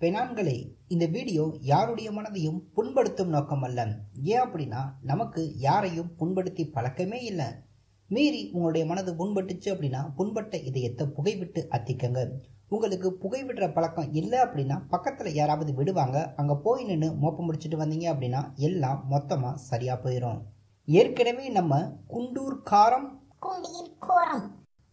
பெணான்களே, இந்த வீடியோ யாருடைய மனதையும் புண்படுத்தும் நோக்கம் அல்ல. ஏன் அப்படின்னா, நமக்கு யாரையும் புண்படுத்தி பழக்கமே இல்லை. மீறி உங்களுடைய மனது புண்பட்டுச்சு அப்படின்னா, புண்பட்ட இதயத்தை புகைவிட்டு அத்திக்கங்க. உங்களுக்கு புகைவிடுற பழக்கம் இல்லை அப்படின்னா, பக்கத்தில் யாராவது விடுவாங்க, அங்கே போய் நின்று மோப்பம் முடிச்சுட்டு வந்தீங்க அப்படின்னா எல்லாம் மொத்தமாக சரியாக போயிடும். ஏற்கனவே நம்ம குண்டூர் காரம்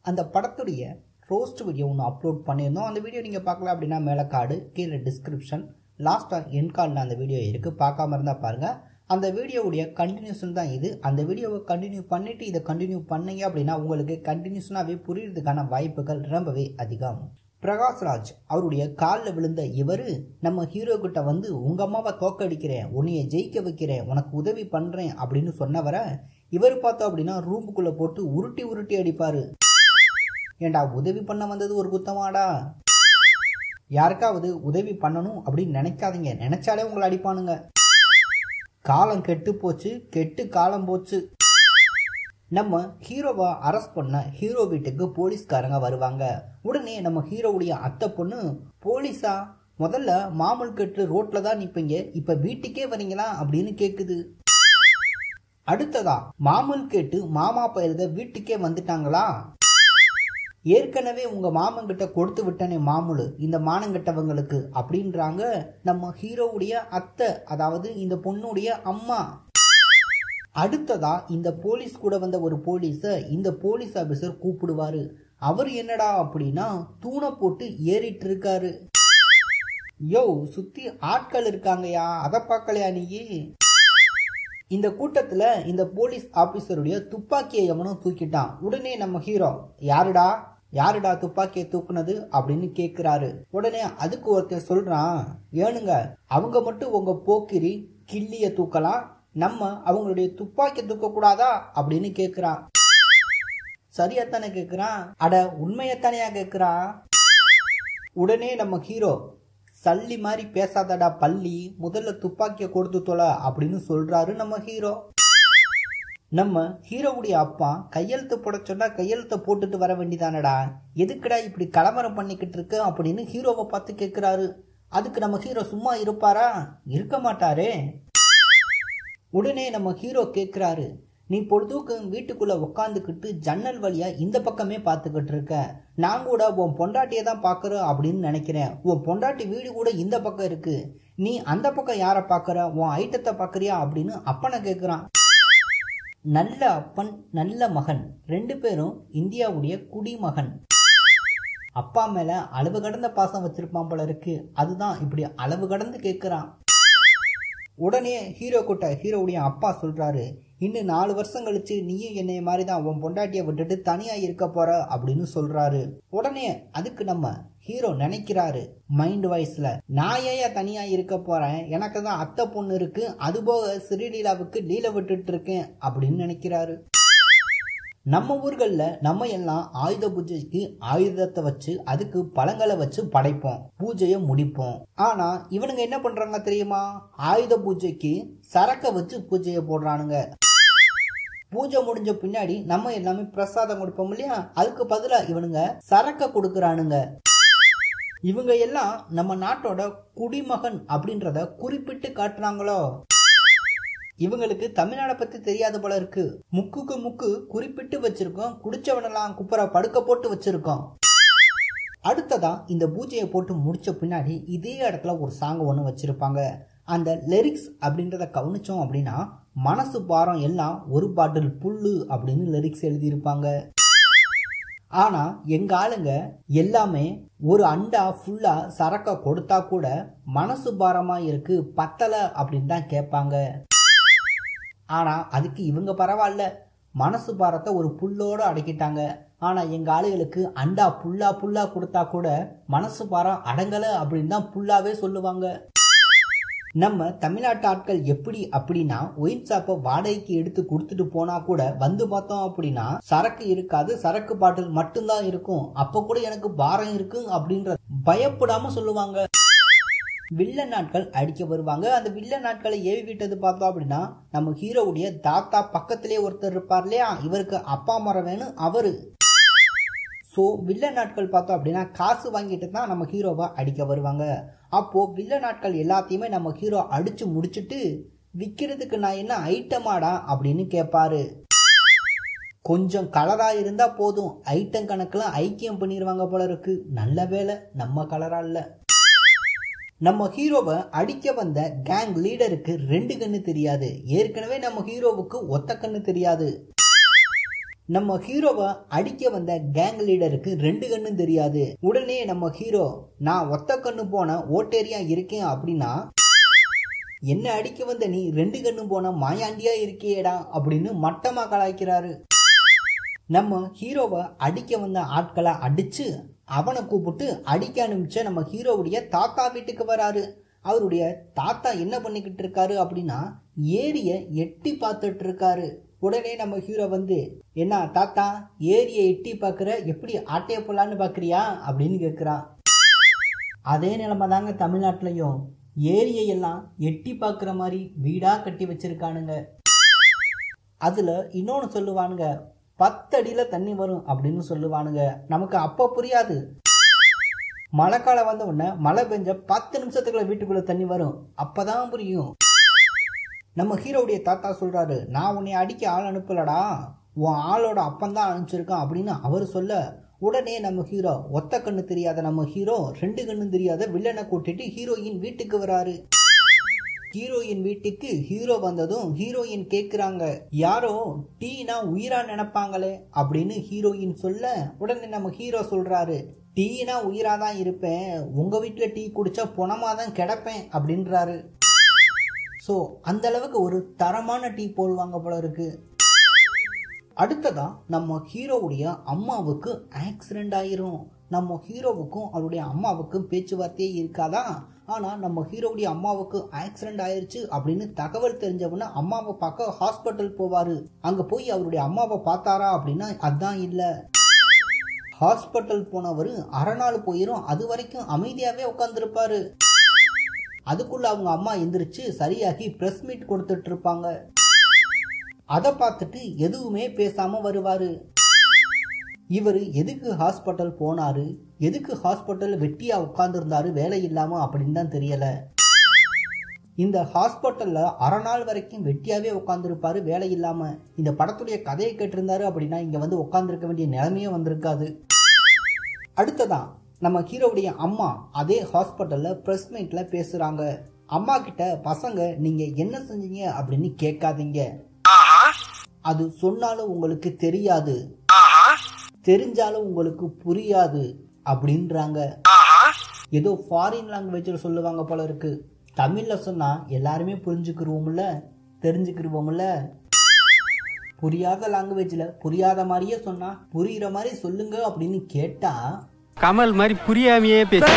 அந்த படத்துடைய ரோஸ்ட் வீடியோ ஒன்று அப்லோட் பண்ணியிருந்தோம். அந்த வீடியோ நீங்கள் பார்க்கல அப்படின்னா மேலே கார்டு, கீழே டிஸ்கிரிப்ஷன், லாஸ்ட்டாக என் கார்டில் அந்த வீடியோ இருக்குது. பார்க்காம இருந்தால் பாருங்கள். அந்த வீடியோவுடைய கண்டினியூஷன் தான் இது. அந்த வீடியோவை கண்டினியூ பண்ணிவிட்டு இதை கண்டினியூ பண்ணீங்க அப்படின்னா உங்களுக்கு கண்டினியூஷனாகவே புரியுறதுக்கான வாய்ப்புகள் ரொம்பவே அதிகம். பிரகாஷ்ராஜ் அவருடைய காலில் விழுந்த இவர் நம்ம ஹீரோ கிட்ட வந்து, உங்கள் அம்மாவை தோக்கடிக்கிறேன், உன்னைய ஜெயிக்க வைக்கிறேன், உனக்கு உதவி பண்ணுறேன் அப்படின்னு சொன்னவரை இவர் பார்த்தோம் அப்படின்னா ரூமுக்குள்ளே போட்டு உருட்டி உருட்டி அடிப்பார். ஏண்டா, உதவி பண்ண வந்தது ஒரு குத்தமாடா? யாருக்காவது உதவி பண்ணணும் அப்படின்னு நினைக்காதீங்க, நினைச்சாலே உங்களை அடிப்பானுங்க. காலம் கெட்டு போச்சு, கெட்டு காலம் போச்சு. நம்ம ஹீரோவை அரெஸ்ட் பண்ண ஹீரோ வீட்டுக்கு போலீஸ்காரங்க வருவாங்க. உடனே நம்ம ஹீரோவுடைய அத்தை பொண்ணு, போலீஸா? முதல்ல மாமூல் கட்டு ரோட்ல தான் நிப்பீங்க, இப்ப வீட்டுக்கே வரீங்களா அப்படின்னு கேக்குது. அடுத்ததா, மாமூல் கேட்டு மாமா பயல்க வீட்டுக்கே வந்துட்டாங்களா? ஏற்கனவே உங்க மாமன் கிட்ட கொடுத்து விட்டனே மாமூலு, இந்த மானங்கிட்டவங்களுக்கு அப்படின்றாங்க நம்ம ஹீரோவுடைய அத்தை, அதாவது இந்த பொண்ணுடைய அம்மா. அடுத்ததா, இந்த போலீஸ் கூட வந்த ஒரு போலீஸ இந்த போலீஸ் ஆபீசர் கூப்பிடுவாரு. அவர் என்னடா அப்படின்னா தூணை போட்டு ஏறிட்டு இருக்காரு. யோ, சுத்தி ஆட்கள் இருக்காங்கயா, அதை பார்க்கலையா நீ? இந்த கூட்டத்துல இந்த போலீஸ் ஆபீசருடைய துப்பாக்கியை எவனும் தூக்கிட்டான். உடனே நம்ம ஹீரோ, யாருடா துப்பாக்கியை தூக்குனது அப்படின்னு கேட்கிறாரு. உடனே அதுக்கு ஒருத்தர் சொல்றான், ஏனுங்க, அவங்க மட்டும் உங்க போக்கிரி கிள்ளிய தூக்கலாம், நம்ம அவங்களுடைய துப்பாக்கி தூக்க கூடாதா அப்படின்னு கேட்கிறான். சரியாத்தானே கேட்கிறான்? அட, உண்மையத்தானையா கேட்கிறான்? உடனே நம்ம ஹீரோ, சல்லி மாதிரி பேசாதடா பள்ளி, முதல்ல துப்பாக்கியை கொடுத்து தொலை அப்படின்னு சொல்றாரு நம்ம ஹீரோ. நம்ம ஹீரோவுடைய அப்பா கையெழுத்து போட சொன்னா கையெழுத்தை போட்டுட்டு வர வேண்டிதானடா, எதுக்குடா இப்படி கலவரம் பண்ணிக்கிட்டு இருக்க அப்படின்னு ஹீரோவை பார்த்து கேட்கிறாரு. அதுக்கு நம்ம ஹீரோ சும்மா இருப்பாரா? இருக்க மாட்டாரே. உடனே நம்ம ஹீரோ கேட்கிறாரு, நீ பொழுதுக்கு வீட்டுக்குள்ள உட்காந்துக்கிட்டு ஜன்னல் வழியா இந்த பக்கமே பார்த்துக்கிட்டு இருக்க, நான் கூட உன் பொண்டாட்டியை தான் பார்க்குறேன் அப்படின்னு நினைக்கிறேன். உன் பொண்டாட்டி வீடு கூட இந்த பக்கம் இருக்கு, நீ அந்த பக்கம் யாரை பார்க்குற, உன் ஐட்டத்தை பார்க்குறியா அப்படின்னு அப்பனை கேட்குறான். நல்ல அப்பன் நல்ல மகன், ரெண்டு பேரும் இந்தியாவுடைய குடிமகன். அப்பா மேல அளவு கடந்த பாசம் வச்சிருப்பான் போல இருக்கு, அதுதான் இப்படி அளவு கடந்து கேட்குறான். உடனே ஹீரோ கிட்ட ஹீரோவுடைய அப்பா சொல்றாரு, இன்னும் 4 வருஷம் கழிச்சு நீயும் என்னைய மாதிரி தான் உன் பொண்டாட்டியை விட்டுட்டு தனியா இருக்க போற அப்படின்னு சொல்றாரு. உடனே அதுக்கு நம்ம ஹீரோ நினைக்கிறாரு மைண்ட் வாய்ஸ்ல, நான் ஏன் தனியா இருக்க போறேன், எனக்கு தான் அத்தை பொண்ணு இருக்கு, அதுபோக ஸ்ரீலீலாவுக்கு லீல விட்டுட்டு இருக்கேன் அப்படின்னு நினைக்கிறாரு. நம்ம ஊர்கள்ல நம்ம எல்லாம் ஆயுத பூஜைக்கு ஆயுதத்தை வச்சு அதுக்கு பழங்களை வச்சு படைப்போம், பூஜையை முடிப்போம். ஆனா இவனுங்க என்ன பண்றாங்க தெரியுமா? ஆயுத பூஜைக்கு சரக்க வச்சு பூஜையை போடுறானுங்க. பூஜை முடிஞ்ச பின்னாடி நம்ம எல்லாமே பிரசாதம் கொடுப்போம் இல்லையா, அதுக்கு பதிலா இவனுங்க சரக்க கொடுக்கறானுங்க. இவங்க எல்லாம் நம்ம நாட்டோட குடிமகன் அப்படின்றத குறிப்பிட்டு காட்டுறாங்களோ. இவங்களுக்கு தமிழ்நாடை பத்தி தெரியாத போல இருக்கு. முக்குக்கு முக்கு குறிப்பிட்டு வச்சிருக்கோம், குடிச்சவனெல்லாம் குப்புற படுக்க போட்டு வச்சிருக்கோம். அடுத்ததா, இந்த பூஜையை போட்டு முடிச்ச பின்னாடி இதே இடத்துல ஒரு சாங் ஒன்று வச்சிருப்பாங்க. அந்த லிரிக்ஸ் அப்படின்றத கவனிச்சோம் அப்படின்னா, மனசு பாரம் எல்லாம் ஒரு பாட்டில் புல்லு அப்படின்னு லிரிக்ஸ் எழுதியிருப்பாங்க. ஆனா எங்க ஆளுங்க எல்லாமே ஒரு அண்டா ஃபுல்லா சரக்க கொடுத்தா கூட மனசு பாரமா இருக்கு, பத்தலை அப்படின்னு தான் கேட்பாங்க. ஆனா அதுக்கு இவங்க பரவாயில்ல, மனசு பாரத்தை ஒரு புல்லோட அடக்கிட்டாங்க. ஆனா எங்க ஆளுகளுக்கு அண்டா புல்லா புல்லா கொடுத்தா கூட மனசு பாரம் அடங்கல அப்படின்னு தான் புல்லாவே சொல்லுவாங்க. நம்ம தமிழ்நாட்டு ஆட்கள் எப்படி அப்படின்னா, ஒயின் ஷாப்பை வாடகைக்கு எடுத்து கொடுத்துட்டு போனா கூட வந்து பார்த்தோம் அப்படின்னா சரக்கு இருக்காது, சரக்கு பாட்டில் மட்டும்தான் இருக்கும். அப்ப கூட எனக்கு பாரம் இருக்கு அப்படின்ற பயப்படாம சொல்லுவாங்க. வில்ல நாட்கள் அடிக்க வருவாங்க. அந்த வில்ல நாட்களை ஏவி விட்டது பார்த்தோம் அப்படின்னா நம்ம ஹீரோவுடைய தாத்தா பக்கத்திலே ஒருத்தர் இருப்பார் இல்லையா, இவருக்கு அப்பா மரம் வேணும் அவரு. ஸோ வில்ல நாட்கள் பார்த்தோம் அப்படின்னா காசு வாங்கிட்டு தான் நம்ம ஹீரோவை அடிக்க வருவாங்க. அப்போ வில்ல நாட்கள் எல்லாத்தையுமே நம்ம ஹீரோ அடிச்சு முடிச்சுட்டு விற்கிறதுக்கு நான் என்ன ஐட்டமாடா அப்படின்னு கேட்பாரு. கொஞ்சம் கலரா இருந்தா போதும், ஐட்டம் கணக்குல ஐக்கியம் பண்ணிடுவாங்க போல இருக்கு. நல்ல வேலை நம்ம கலரா இல்ல. நம்ம ஹீரோவை அடிக்க வந்த கேங் லீடருக்கு 2 கண்ணு தெரியாது. ஏற்கனவே நம்ம ஹீரோவுக்கு ஒத்த கண்ணு தெரியாது. நம்ம ஹீரோவை அடிக்க வந்த கேங் லீடருக்கு 2 கண்ணும் தெரியாது. உடனே நம்ம ஹீரோ, நான் ஒத்த கண்ணு போன ஓட்டேரியா இருக்கேன் அப்படின்னா என்ன அடிக்க வந்த நீ 2 கண்ணு போன மாயாண்டியா இருக்கியேடா அப்படின்னு மட்டமா கலாய்க்கிறாரு. நம்ம ஹீரோவை அடிக்க வந்த ஆட்களை அடிச்சு அவனை கூப்பிட்டு அடிக்க அனுப்பிச்ச நம்ம ஹீரோவுடைய தாத்தா வீட்டுக்கு வராரு. அவருடைய தாத்தா என்ன பண்ணிக்கிட்டு இருக்காரு அப்படின்னா ஏரிய எட்டி பார்த்துட்டு இருக்காரு. உடனே நம்ம ஹீரோ வந்து, என்ன தாத்தா ஏரியை எட்டி பார்க்குற, எப்படி ஆட்டைய போலான்னு பார்க்குறியா அப்படின்னு கேட்குறான். அதே நிலைமை தாங்க தமிழ்நாட்டிலையும். ஏரியை எல்லாம் எட்டி பார்க்குற மாதிரி வீடாக கட்டி வச்சிருக்கானுங்க. அதில் இன்னொன்று சொல்லுவானுங்க, 10 அடியில் தண்ணி வரும் அப்படின்னு சொல்லுவானுங்க. நமக்கு அப்போ புரியாது. மழை காலம் வந்த உடனே மழை பெஞ்ச 10 நிமிஷத்துக்குள்ள வீட்டுக்குள்ள தண்ணி வரும், அப்பதான் புரியும். நம்ம ஹீரோவுடைய தாத்தா சொல்றாரு, நான் உன்னை அடிக்க ஆள் அனுப்பலடா, உன் ஆளோட அப்பந்தான் அனுப்பிச்சிருக்கான் அப்படின்னு அவர் சொல்ல, உடனே நம்ம ஹீரோ, ஒத்த கண்ணு தெரியாத நம்ம ஹீரோ 2 கண்ணு தெரியாத வில்லனை கூட்டிட்டு ஹீரோயின் வீட்டுக்கு வராரு. ஹீரோயின் வீட்டுக்கு ஹீரோ வந்ததும் ஹீரோயின் கேக்குறாங்க, யாரோ டீனா உயிரா நினைப்பாங்களே அப்படின்னு ஹீரோயின் சொல்ல, உடனே நம்ம ஹீரோ சொல்றாரு, டீனா உயிரா தான் இருப்பேன், உங்க வீட்டுல டீ குடிச்சா பொணமா தான் கிடப்பேன் அப்படின்றாரு. ஸோ அந்த அளவுக்கு ஒரு தரமான டீ போடுவாங்க போல இருக்கு. அடுத்ததா நம்ம ஹீரோவுடைய அம்மாவுக்கு ஆக்சிடென்ட் ஆயிரும். நம்ம ஹீரோவுக்கும் அவருடைய அம்மாவுக்கும் பேச்சுவார்த்தையே இருக்காதா. ஆனால் நம்ம ஹீரோவுடைய அம்மாவுக்கு ஆக்சிடென்ட் ஆயிடுச்சு அப்படின்னு தகவல் தெரிஞ்சவொன்னே அம்மாவை பார்க்க ஹாஸ்பிட்டல் போவார். அங்கே போய் அவருடைய அம்மாவை பார்த்தாரா அப்படின்னா அதான் இல்லை. ஹாஸ்பிட்டல் போனவர் அரை நாள் போயிடும். அது வரைக்கும் அமைதியாகவே உட்காந்துருப்பாரு. அதுக்குள்ள அவங்க அம்மா எந்திரிச்சு சரியாகி பிரஸ் மீட் கொடுத்துட்டு இருப்பாங்க. அதை பார்த்துட்டு எதுவுமே பேசாம வருவாரு. இவர் எதுக்கு ஹாஸ்பிட்டல் போனாரு, எதுக்கு ஹாஸ்பிட்டல் வெட்டியா உட்கார்ந்துருந்தாரு வேலை இல்லாம அப்படின்னு தான் தெரியல. இந்த ஹாஸ்பிட்டல்ல அரை நாள் வரைக்கும் வெட்டியாவே உட்கார்ந்துருப்பாரு வேலை இல்லாம. இந்த படத்துடைய கதையை கேட்டிருந்தாரு அப்படின்னா இங்க வந்து உட்கார்ந்துருக்க வேண்டிய நிலைமையே வந்திருக்காது. அடுத்ததான் நம்ம ஹீரோவுடைய அம்மா அதே ஹாஸ்பிட்டல்ல பிரஸ் மீட்ல பேசுறாங்க. அம்மா கிட்ட, பசங்க நீங்க என்ன செஞ்சீங்க அப்படின்னு கேட்காதீங்க, அது சொன்னாலும் உங்களுக்கு தெரியாது, தெரிஞ்சாலும் உங்களுக்கு புரியாது அப்படின்றாங்க. ஏதோ ஃபாரின் லாங்குவேஜ்ல சொல்லுவாங்க போல இருக்கு. தமிழ்ல சொன்னா எல்லாருமே புரிஞ்சுக்கிருவோம்ல, தெரிஞ்சுக்கிருவோம்ல. புரியாத லாங்குவேஜ்ல புரியாத மாதிரியே சொன்னா புரியுற மாதிரி சொல்லுங்க அப்படின்னு கேட்டா கமல் மாதிரி புரியாமையே பேச.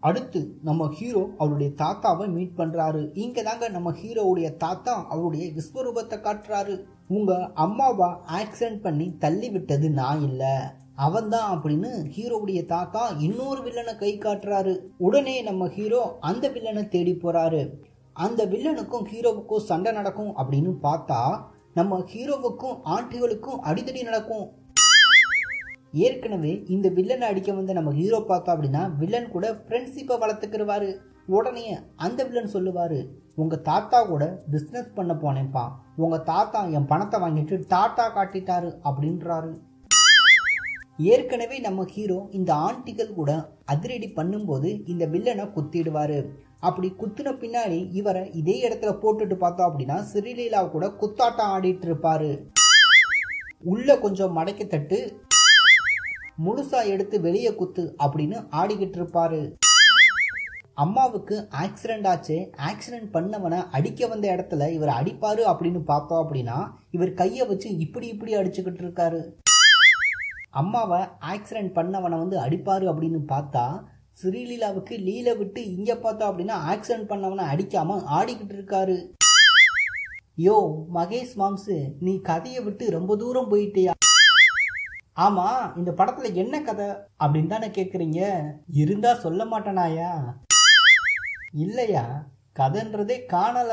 அடுத்து நம்ம ஹீரோ அவருடைய தாத்தாவை மீட் பண்றாரு. இங்க தாங்க நம்ம ஹீரோவுடைய தாத்தா அவருடைய விஸ்வரூபத்தை காட்டுறாரு. உங்க அம்மாவை ஆக்சிடென்ட் பண்ணி தள்ளி விட்டது நான் இல்ல, அவன் தான் அப்படின்னு ஹீரோவுடைய தாத்தா இன்னொரு வில்லனை கை காட்டுறாரு. உடனே நம்ம ஹீரோ அந்த வில்லனை தேடி போறாரு. அந்த வில்லனுக்கும் ஹீரோவுக்கும் சண்டை நடக்கும் அப்படின்னு பார்த்தா நம்ம ஹீரோவுக்கும் ஆண்டிகளுக்கும் அடிதடி நடக்கும். ஏற்கனவே இந்த வில்லனை அடிக்க வந்து நம்ம ஹீரோ பார்த்தா அப்படின்னா வில்லன் கூட ஃப்ரெண்ட்ஷிப்பை வளர்த்துக்கிடுவாரு. உடனே அந்த வில்லன் சொல்லுவாரு, உங்க தாத்தா கூட பிஸ்னஸ் பண்ண போனேன்ப்பா, உங்க தாத்தா என் பணத்தை வாங்கிட்டு டாட்டா காட்டிட்டாரு அப்படின்றாரு. ஏற்கனவே நம்ம ஹீரோ இந்த ஆண்டிகள் கூட அதிரடி பண்ணும்போது இந்த வில்லனை குத்திடுவாரு. அப்படி குத்துன பின்னாடி இவரை இதே இடத்துல போட்டுட்டு பார்த்தோம் அப்படின்னா ஸ்ரீலீலா கூட குத்தாட்டம் ஆடிட்டு இருப்பாரு. உள்ள கொஞ்சம் மடக்கி தட்டு, முழுசா எடுத்து வெளியே குத்து அப்படின்னு ஆடிக்கிட்டு இருப்பாரு. அம்மாவுக்கு ஆக்சிடென்ட் ஆச்சு, ஆக்சிடென்ட் பண்ணவனை அடிக்க வந்த இடத்துல இவர் அடிப்பாரு அப்படின்னு பார்த்தோம் அப்படின்னா இவர் கையை வச்சு இப்படி இப்படி அடிச்சுக்கிட்டு இருக்காரு. அம்மாவை ஆக்சிடென்ட் பண்ணவனை வந்து அடிப்பாரு அப்படின்னு பார்த்தா ஸ்ரீலீலாவுக்கு லீலை விட்டு இங்க பார்த்தோம் அப்படின்னா ஆக்சிடென்ட் பண்ணவனை அடிக்காம ஆடிக்கிட்டு இருக்காரு. யோ மகேஷ் மாம்சு, நீ கதையை விட்டு ரொம்ப தூரம் போயிட்டியா? ஆமா, இந்த படத்துல என்ன கதை அப்படின்னு தானே கேக்குறீங்க. இருந்தா சொல்ல மாட்டேனாயா? இல்லையா, கதைன்றதே காணல.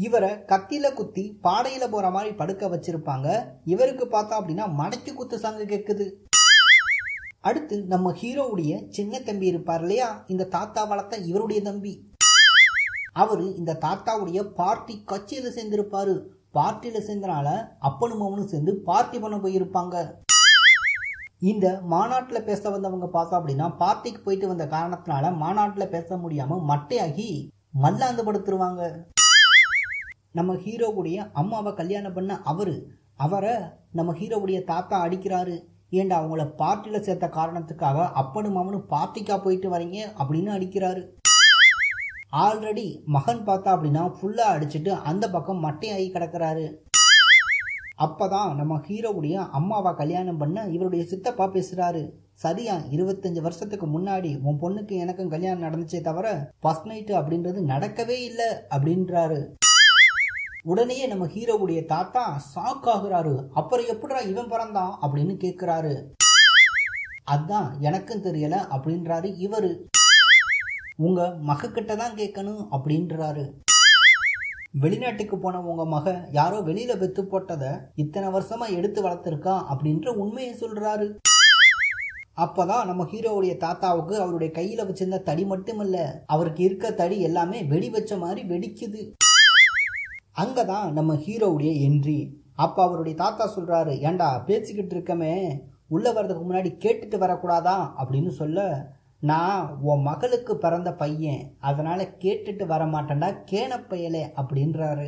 இவரை கத்தியில குத்தி பாடையில போற மாதிரி படுக்க வச்சிருப்பாங்க. இவருக்கு பார்த்தா அப்படின்னா மடக்கி குத்து சங்கு கேக்குது. அடுத்து நம்ம ஹீரோவுடைய சின்ன தம்பி இருப்பார் இல்லையா, இந்த தாத்தா வளர்த்த இவருடைய தம்பி. அவரு இந்த தாத்தாவுடைய பார்ட்டி கட்சியில சேர்ந்திருப்பாரு. பார்ட்டியில சேர்ந்தனால அப்பனும் அவனும் சேர்ந்து பார்ட்டி பண்ண போயிருப்பாங்க. இந்த மாநாட்டில் பேச வந்தவங்க பார்த்தோம் அப்படின்னா பார்ட்டிக்கு போயிட்டு வந்த காரணத்தினால மாநாட்டில் பேச முடியாம மட்டையாகி மல்லாந்து படுத்துருவாங்க. நம்ம ஹீரோவுடைய அம்மாவை கல்யாணம் பண்ண அவரை நம்ம ஹீரோவுடைய தாத்தா அடிக்கிறாரு. ஏண்டா அவங்கள பார்ட்டியில சேர்த்த காரணத்துக்காக அப்பனும் அவனும் பார்ட்டிக்கா போயிட்டு வரீங்க அப்படின்னு அடிக்கிறாரு. ஆல்ரெடி மகன் பார்த்தா அப்படின்னா ஃபுல்லா அடிச்சுட்டு அந்த பக்கம் மட்டையாகி கிடக்கிறாரு. அப்பதான் நம்ம ஹீரோவுடைய அம்மாவை கல்யாணம் பண்ண இவருடைய சித்தப்பா பேசுறாரு. சரியா 25 வருஷத்துக்கு முன்னாடி உன் பொண்ணுக்கு எனக்கும் கல்யாணம் நடந்துச்சே தவிர ஃபர்ஸ்ட் நைட்டு அப்படின்றது நடக்கவே இல்லை அப்படின்றாரு. உடனே நம்ம ஹீரோவுடைய தாத்தா ஷாக் ஆகுறாரு. அப்புறம் எப்படிடா இவன் பிறந்தான் அப்படின்னு கேட்கிறாரு. அதான் எனக்கும் தெரியல அப்படின்றாரு இவரு. உங்க மகக்கிட்ட தான் கேட்கணும் அப்படின்றாரு. வெளிநாட்டுக்கு போன உங்க மக யாரோ வெளியில பெத்து போட்டதை இத்தனை வருஷமா எடுத்து வளர்த்திருக்கா அப்படின்ற உண்மையை சொல்றாரு. அப்பதான் நம்ம ஹீரோவுடைய தாத்தாவுக்கு அவருடைய கையில வச்சிருந்த தடி மட்டுமல்ல, அவருக்கு இருக்க தடி எல்லாமே வெடி வச்ச மாதிரி வெடிக்குது. அங்கதான் நம்ம ஹீரோவுடைய என்ட்ரி. அப்ப அவருடைய தாத்தா சொல்றாரு, ஏண்டா பேசிக்கிட்டு இருக்கமே, உள்ள வர்றதுக்கு முன்னாடி கேட்டுட்டு வரக்கூடாதா அப்படின்னு சொல்ல, நான் உன் மகளுக்கு பிறந்த பையன், அதனால கேட்டுட்டு வர மாட்டேன்டா கேனப்பையலே அப்படின்றாரு.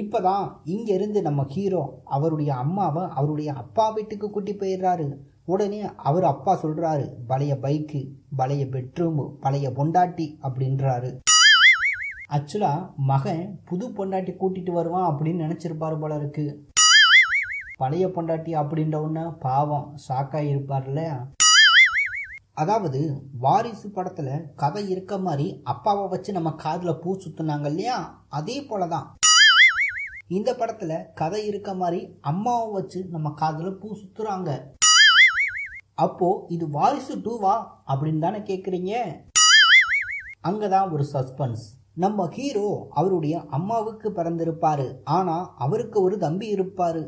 இப்பதான் இங்க இருந்து நம்ம ஹீரோ அவருடைய அம்மாவை அவருடைய அப்பா வீட்டுக்கு கூட்டி போயிடுறாரு. உடனே அவர் அப்பா சொல்றாரு, பழைய பைக்கு, பழைய பெட்ரூம், பழைய பொண்டாட்டி அப்படின்றாரு. ஆக்சுவலா மகன் புது பொண்டாட்டி கூட்டிட்டு வருவான் அப்படின்னு நினைச்சிருப்பாரு போல இருக்கு. பழைய பொண்டாட்டி அப்படின்ற உடனே பாவம் ஷாக்காய் இருப்பார்ல. அதாவது வாரிசு படத்துல கதை இருக்க மாதிரி அப்பாவை வச்சு நம்ம காதுல பூ சுத்துனாங்க இல்லையா, அதே போலதான் இந்த படத்துல கதை இருக்க மாதிரி அம்மாவை வச்சு நம்ம காதுல பூ சுத்துறாங்க. அப்போ இது வாரிசு 2வா அப்படின்னு தானே கேக்குறீங்க. அங்கதான் ஒரு சஸ்பென்ஸ். நம்ம ஹீரோ அவருடைய அம்மாவுக்கு பிறந்திருப்பாரு, ஆனா அவருக்கு ஒரு தம்பி இருப்பாரு.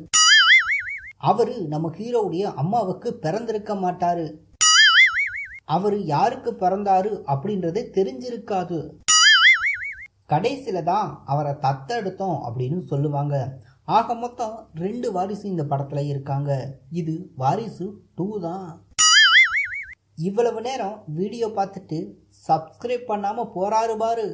அவரு நம்ம ஹீரோவுடைய அம்மாவுக்கு பிறந்திருக்க மாட்டாரு. அவரு யாருக்கு பிறந்தாரு அப்படின்றது தெரிஞ்சிருக்காது. கடைசியில தான் அவரை தத்தெடுத்தோம் அப்படின்னு சொல்லுவாங்க. ஆக மொத்தம் 2 வாரிசு இந்த படத்துல இருக்காங்க. இது வாரிசு 2 தான். இவ்வளவு நேரம் வீடியோ பார்த்துட்டு சப்ஸ்கிரைப் பண்ணாம போறாரு பாரு.